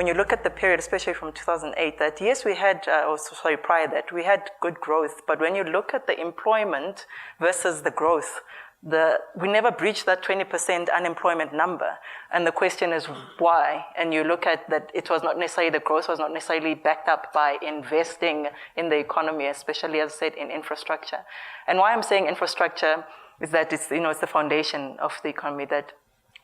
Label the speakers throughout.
Speaker 1: when you look at the period, especially from 2008, that yes, we had, prior that, we had good growth, but when you look at the employment versus the growth, we never breached that 20% unemployment number. And the question is why? And you look at that, it was not necessarily, the growth was not necessarily backed up by investing in the economy, especially, as I said, in infrastructure. And why I'm saying infrastructure is that it's, it's the foundation of the economy, that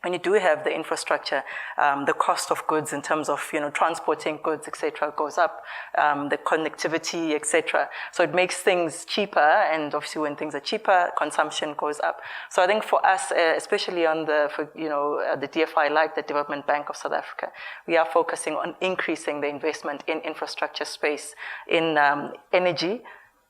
Speaker 1: when you do have the infrastructure, the cost of goods in terms of, transporting goods, etc., goes up, the connectivity, etc. So it makes things cheaper, and obviously when things are cheaper, consumption goes up. So I think for us, especially on the DFI, like the Development Bank of South Africa, we are focusing on increasing the investment in infrastructure space, in energy.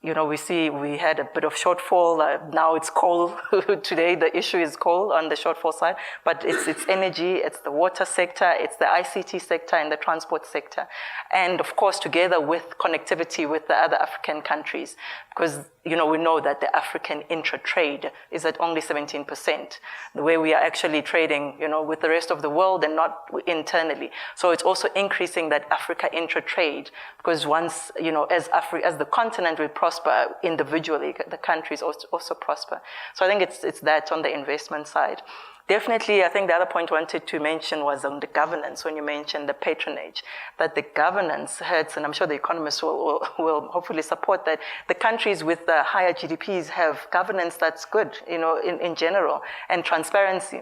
Speaker 1: We see we had a bit of shortfall. Now it's coal. Today the issue is coal on the shortfall side, but it's energy, it's the water sector, it's the ICT sector and the transport sector. And of course, together with connectivity with the other African countries, because, we know that the African intra-trade is at only 17%, the way we are actually trading, with the rest of the world and not internally. So it's also increasing that Africa intra-trade, because once, as the continent will prosper individually, the countries also prosper. So I think it's that on the investment side. Definitely, I think the other point I wanted to mention was on the governance, when you mentioned the patronage, that the governance hurts, and I'm sure the economists will hopefully support that. The countries with the higher GDPs have governance that's good, in general, and transparency.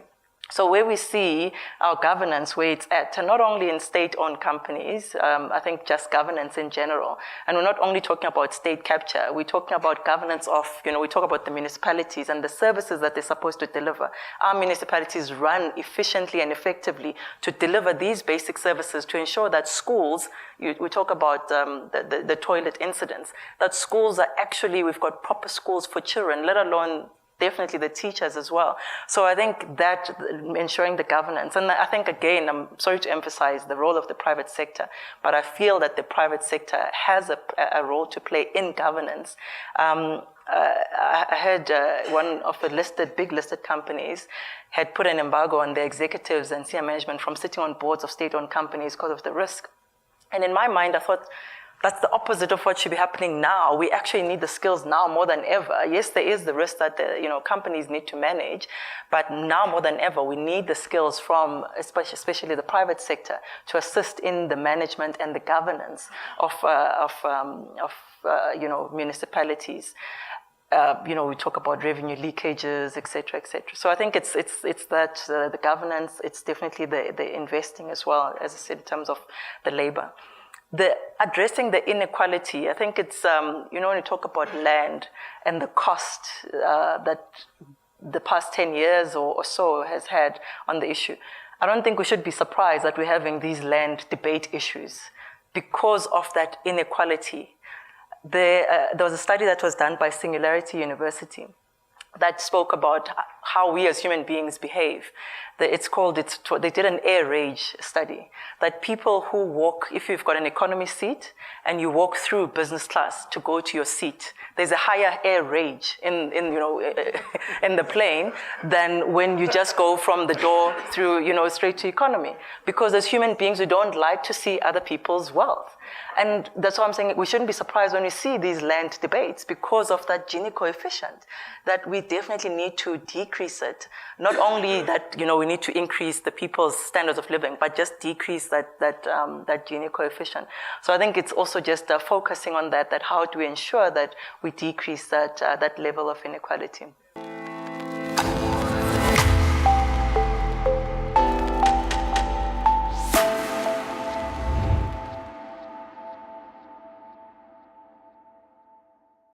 Speaker 1: So where we see our governance, where it's at, and not only in state-owned companies, I think just governance in general. And we're not only talking about state capture, we're talking about governance of, we talk about the municipalities and the services that they're supposed to deliver. Our municipalities run efficiently and effectively to deliver these basic services, to ensure that schools, we talk about the toilet incidents, that schools are actually, we've got proper schools for children, let alone definitely the teachers as well. So I think that ensuring the governance, and I think, again, I'm sorry to emphasize the role of the private sector, but I feel that the private sector has a role to play in governance. I heard one of the big listed companies had put an embargo on their executives and senior management from sitting on boards of state-owned companies because of the risk. And in my mind, I thought, that's the opposite of what should be happening now. We actually need the skills now more than ever. Yes, there is the risk that companies need to manage, but now more than ever, we need the skills from especially the private sector to assist in the management and the governance of municipalities. We talk about revenue leakages, et cetera, et cetera. So I think it's that the governance. It's definitely the investing as well, as I said, in terms of the labor. Addressing the inequality, I think it's, when you talk about land and the cost that the past 10 years or so has had on the issue, I don't think we should be surprised that we're having these land debate issues because of that inequality. There was a study that was done by Singularity University that spoke about how we as human beings behave. They did an air rage study, that people who walk, if you've got an economy seat and you walk through business class to go to your seat, there's a higher air rage in the plane than when you just go from the door through, straight to economy. Because as human beings, we don't like to see other people's wealth. And that's why I'm saying we shouldn't be surprised when we see these land debates because of that Gini coefficient, that we definitely need to decrease it. Not only that, we need to increase the people's standards of living, but just decrease that Gini coefficient. So I think it's also just focusing on that how do we ensure that we decrease that level of inequality.